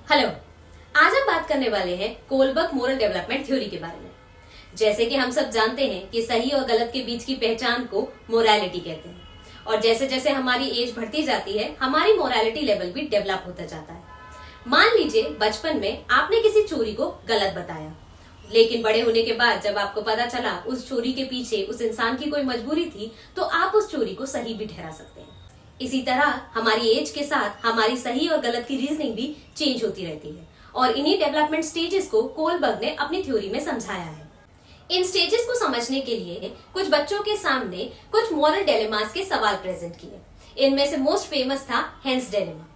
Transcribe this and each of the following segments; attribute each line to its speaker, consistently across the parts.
Speaker 1: Hello. आज हम बात करने वाले हैं कोलबर्ग मोरल डेवलपमेंट थ्योरी के बारे में। जैसे कि हम सब जानते हैं कि सही और गलत के बीच की पहचान को मोरालिटी कहते हैं, और जैसे जैसे हमारी एज बढ़ती जाती है हमारी मोरालिटी लेवल भी डेवलप होता जाता है। मान लीजिए बचपन में आपने किसी चोरी को गलत बताया, लेकिन बड़े होने के बाद जब आपको पता चला उस चोरी के पीछे उस इंसान की कोई मजबूरी थी, तो आप उस चोरी को सही भी ठहरा सकते हैं। इसी तरह हमारी एज के साथ हमारी सही और गलत की रीजनिंग भी चेंज होती रहती है, और इन्हीं डेवलपमेंट स्टेजेस को कोलबर्ग ने अपनी थ्योरी में समझाया है। इन स्टेजेस को समझने के लिए कुछ बच्चों के सामने कुछ मॉरल डिलेमास के सवाल प्रेजेंट किए। इनमें से मोस्ट फेमस था हेंस डिलेमा।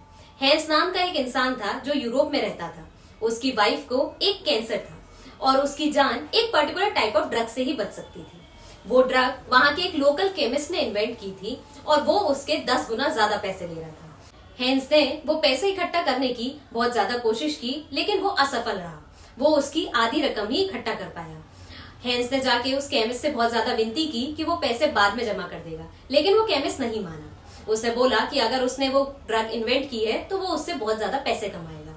Speaker 1: हेंस नाम का एक इंसान था जो यूरोप में रहता था। उसकी वाइफ को एक कैंसर था और उसकी जान एक पर्टिकुलर टाइप ऑफ ड्रग से ही बच सकती थी। वो ड्रग वहां के एक लोकल केमिस्ट ने इन्वेंट की थी और वो उसके 10 गुना ज्यादा पैसे ले रहा था। हेंस ने वो पैसे इकट्ठा करने की बहुत ज्यादा कोशिश की, लेकिन वो असफल रहा। वो उसकी आधी रकम ही इकट्ठा कर पाया। हेंस ने जाके उस केमिस्ट से बहुत ज्यादा विनती की कि वो पैसे बाद में जमा कर देगा, लेकिन वो केमिस्ट नहीं माना। उसने बोला कि अगर उसने वो ड्रग इन्वेंट की है तो वो उससे बहुत ज्यादा पैसे कमाएगा।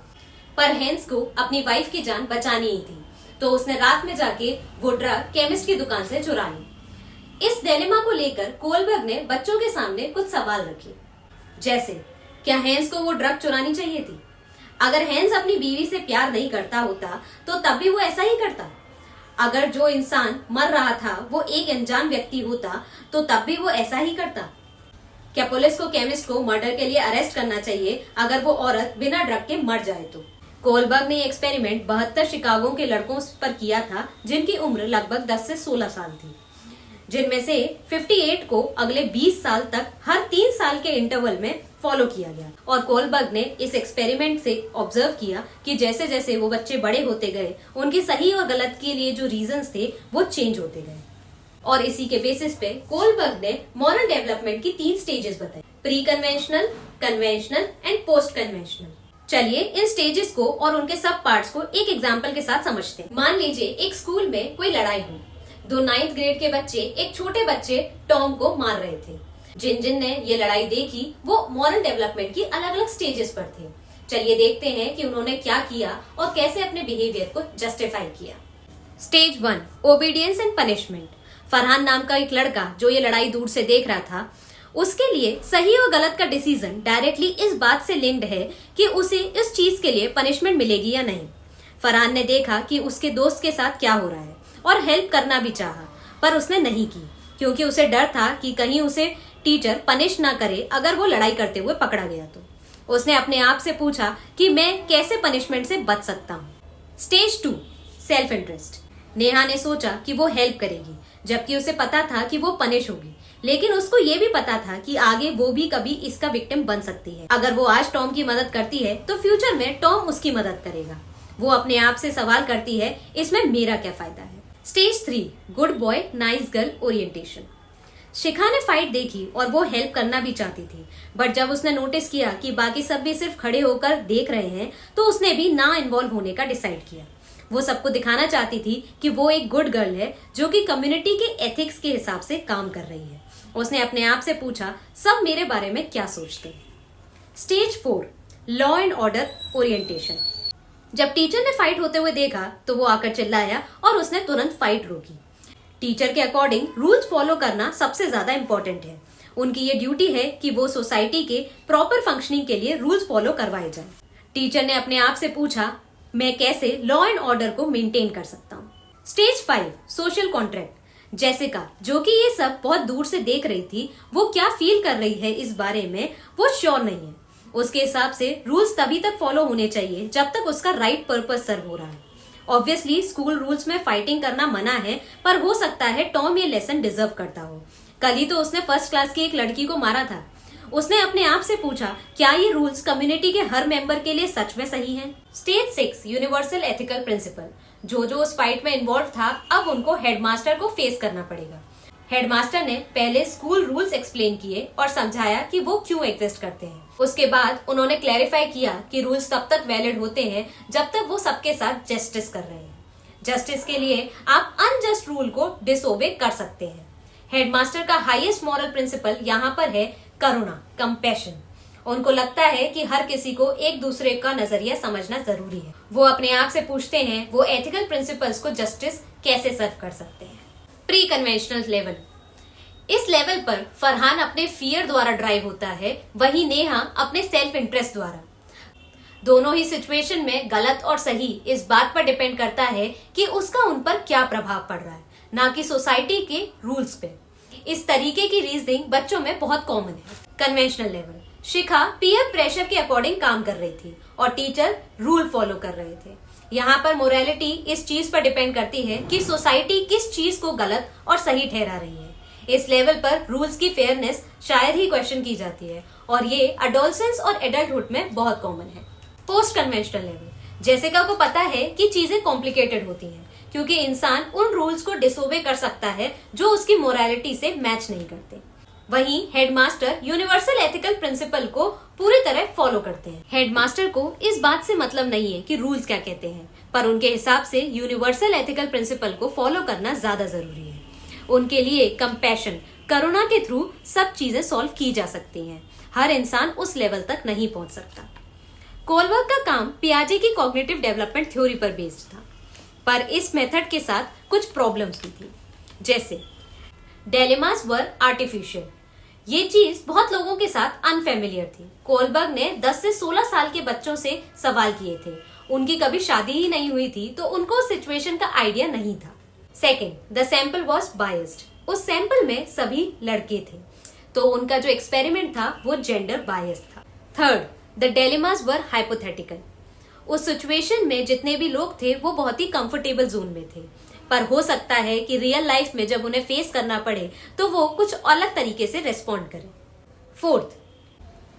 Speaker 1: पर हेंस को अपनी वाइफ की जान बचानी ही थी, तो उसने रात में जाके वो ड्रग केमिस्ट की दुकान से चुरा ली। इस डिलेमा को लेकर कोलबर्ग ने बच्चों के सामने कुछ सवाल रखे, जैसे क्या हेंस को वो ड्रग चुरानी चाहिए थी? अगर हेंस अपनी बीवी से प्यार नहीं करता होता तो तब भी वो ऐसा ही करता। अगर जो इंसान मर रहा था वो एक अनजान व्यक्ति होता तो तब भी वो ऐसा ही करता। क्या पुलिस को केमिस्ट को मर्डर के लिए अरेस्ट करना चाहिए अगर वो औरत बिना ड्रग के मर जाए तो? कोलबर्ग ने एक्सपेरिमेंट 72 शिकागो के लड़कों पर किया था जिनकी उम्र लगभग 10 से 16 साल थी, जिनमें से 58 को अगले 20 साल तक हर 3 साल के इंटरवल में फॉलो किया गया। और कोलबर्ग ने इस एक्सपेरिमेंट से ऑब्जर्व किया कि जैसे जैसे वो बच्चे बड़े होते गए उनके सही और गलत के लिए जो रीजंस थे वो चेंज होते गए। और इसी के बेसिस पे कोलबर्ग ने मॉरल डेवलपमेंट की 3 स्टेजेस बताई: pre conventional, conventional and post conventional. चलिए इन स्टेजेस को और उनके सब पार्ट्स को एक एग्जाम्पल के साथ समझते हैं। मान लीजिए एक स्कूल में कोई लड़ाई हुई। 2 9th ग्रेड के बच्चे एक छोटे बच्चे टॉम को मार रहे थे। जिन जिन ने ये लड़ाई देखी वो मॉरल डेवलपमेंट की अलग अलग स्टेजेस पर थे। चलिए देखते हैं कि उन्होंने क्या किया और कैसे अपने बिहेवियर को जस्टिफाई किया। Stage 1, obedience and punishment. Farhan नाम का एक लड़का जो ये लड़ाई दूर से देख रहा था, उसके लिए सही और गलत का डिसीजन डायरेक्टली इस बात से लिंक्ड है कि उसे इस चीज के लिए पनिशमेंट मिलेगी या नहीं। फरहान ने देखा कि उसके दोस्त के साथ क्या हो रहा है और हेल्प करना भी चाहा, पर उसने नहीं की क्योंकि उसे डर था कि कहीं उसे टीचर पनिश ना करे अगर वो लड़ाई करते हुए पकड़ा गया तो। उसने अपने आप से पूछा कि मैं कैसे पनिशमेंट से बच सकता हूँ। Stage 2, self interest. नेहा ने सोचा कि वो हेल्प करेगी, जबकि उसे पता था कि वो पनिश होगी, लेकिन उसको ये भी पता था कि आगे वो भी कभी इसका विक्टिम बन सकती है। अगर वो आज टॉम की मदद करती है तो फ्यूचर में टॉम उसकी मदद करेगा। वो अपने आप से सवाल करती है, इसमें मेरा क्या फायदा है। Stage 3, good boy nice girl orientation. Shikha ने फाइट देखी और वो हेल्प करना भी चाहती थी, बट जब उसने नोटिस किया कि बाकी सब भी सिर्फ खड़े होकर देख रहे हैं तो उसने भी ना इन्वॉल्व होने का डिसाइड किया। वो सबको दिखाना चाहती थी कि वो एक गुड गर्ल है जो कि कम्युनिटी के एथिक्स के हिसाब से काम कर रही है। उसने अपने आप से पूछा, सब मेरे बारे में क्या सोचते हैं। Stage 4, law and order orientation. जब टीचर ने फाइट होते हुए देखा तो वो आकर चिल्लाया और उसने तुरंत फाइट रोकी। टीचर के अकॉर्डिंग रूल्स फॉलो करना सबसे ज्यादा इंपॉर्टेंट है। उनकी ये ड्यूटी है कि वो सोसाइटी के प्रॉपर फंक्शनिंग के लिए रूल्स फॉलो करवाए जाए। टीचर ने अपने आप से पूछा, मैं कैसे लॉ एंड ऑर्डर को मेंटेन कर सकता हूँ। Stage 5, social contract. जेसिका, जो कि ये सब बहुत दूर से देख रही थी, वो क्या फील कर रही है इस बारे में वो श्योर नहीं है। उसके हिसाब से रूल्स तभी तक फॉलो होने चाहिए जब तक उसका राइट पर्पस सर्व हो रहा है। ऑब्वियसली स्कूल रूल्स में फाइटिंग करना मना है, पर हो सकता है टॉम ये लेसन डिजर्व करता हो। कल ही तो उसने फर्स्ट क्लास की एक लड़की को मारा था। उसने अपने आप से पूछा, क्या ये रूल्स कम्युनिटी के हर मेंबर के लिए सच में सही हैं? Stage 6, universal ethical principle. जो उस फाइट में इन्वॉल्व था, अब उनको हेडमास्टर को फेस करना पड़ेगा। हेडमास्टर ने पहले स्कूल रूल्स एक्सप्लेन किए और समझाया कि वो क्यों एग्जिस्ट करते हैं। उसके बाद उन्होंने क्लैरिफाई किया कि रूल्स तब तक वैलिड होते हैं जब तक वो सबके साथ जस्टिस कर रहे हैं। जस्टिस के लिए आप अनजस्ट रूल को डिसओबे कर सकते हैं। हेडमास्टर का हाईएस्ट मॉरल प्रिंसिपल यहाँ पर है करुणा, कंपैशन। उनको लगता है कि हर किसी को एक दूसरे का नजरिया समझना जरूरी है। वो अपने आप से पूछते हैं वो एथिकल प्रिंसिपल्स को जस्टिस कैसे सर्व कर सकते हैं। प्री कन्वेंशनल लेवल, इस लेवल पर फरहान अपने फियर द्वारा ड्राइव होता है, वही नेहा अपने सेल्फ इंटरेस्ट द्वारा। दोनों ही सिचुएशन में गलत और सही इस बात पर डिपेंड करता है कि उसका उन पर क्या प्रभाव पड़ रहा है, ना कि सोसाइटी के रूल्स पे। इस तरीके की रीजनिंग बच्चों में बहुत कॉमन है। कन्वेंशनल लेवल, शिखा पीयर प्रेशर के अकॉर्डिंग काम कर रही थी और टीचर रूल फॉलो कर रहे थे। यहाँ पर मोरालिटी इस चीज पर डिपेंड करती है कि सोसाइटी किस चीज को गलत और सही ठहरा रही है। इस लेवल पर रूल्स की फेयरनेस शायद ही क्वेश्चन की जाती है और ये अडोलसेंस और एडल्टहुड में बहुत कॉमन है। पोस्ट कन्वेंशनल लेवल, जेसिका को पता है कि चीजें कॉम्प्लिकेटेड होती हैं क्योंकि इंसान उन रूल्स को डिसोबे कर सकता है जो उसकी मोरालिटी से मैच नहीं करते। वहीं हेडमास्टर यूनिवर्सल एथिकल प्रिंसिपल को पूरी तरह फॉलो करते हैं। हेडमास्टर को इस बात से मतलब नहीं है कि रूल्स क्या कहते हैं, पर उनके हिसाब से यूनिवर्सल एथिकल प्रिंसिपल को फॉलो करना ज्यादा जरूरी है। उनके लिए कंपैशन, करुणा के थ्रू सब चीजें सॉल्व की जा सकती हैं। हर इंसान उस लेवल तक नहीं पहुंच सकता। कोलबर्ग का काम पियाजे की कॉग्निटिव डेवलपमेंट थ्योरी पर बेस्ड था, पर इस मेथड के साथ कुछ प्रॉब्लम्स भी थी, जैसे डिलेमास वर आर्टिफिशियल। ये चीज बहुत लोगों के साथ अनफेमिलियर थी। कोलबर्ग ने 10 से 16 साल के बच्चों से सवाल किए थे। उनकी कभी शादी ही नहीं हुई थी, तो उनको सिचुएशन का आइडिया नहीं था। Second, the sample was biased. उस सैंपल में सभी लड़के थे, तो उनका जो एक्सपेरिमेंट था वो जेंडर बायस था। Third, the dilemmas were hypothetical. उस सिचुएशन में जितने भी लोग थे वो बहुत ही कंफर्टेबल जोन में थे, पर हो सकता है कि रियल लाइफ में जब उन्हें फेस करना पड़े तो वो कुछ अलग तरीके से रेस्पॉन्ड करें। फोर्थ,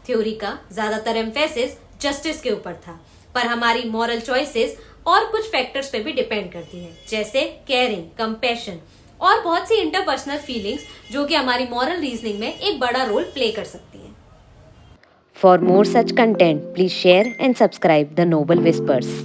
Speaker 1: थ्योरी का ज्यादातर एम्फेसिस जस्टिस के ऊपर था, पर हमारी मॉरल चॉइसेस और कुछ फैक्टर्स पे भी डिपेंड करती है, जैसे केयरिंग, कंपैशन और बहुत सी इंटरपर्सनल फीलिंग्स जो कि हमारी मॉरल रीजनिंग में एक बड़ा रोल प्ले कर सकती हैं।
Speaker 2: For more such content, please share and subscribe the Noble Whispers.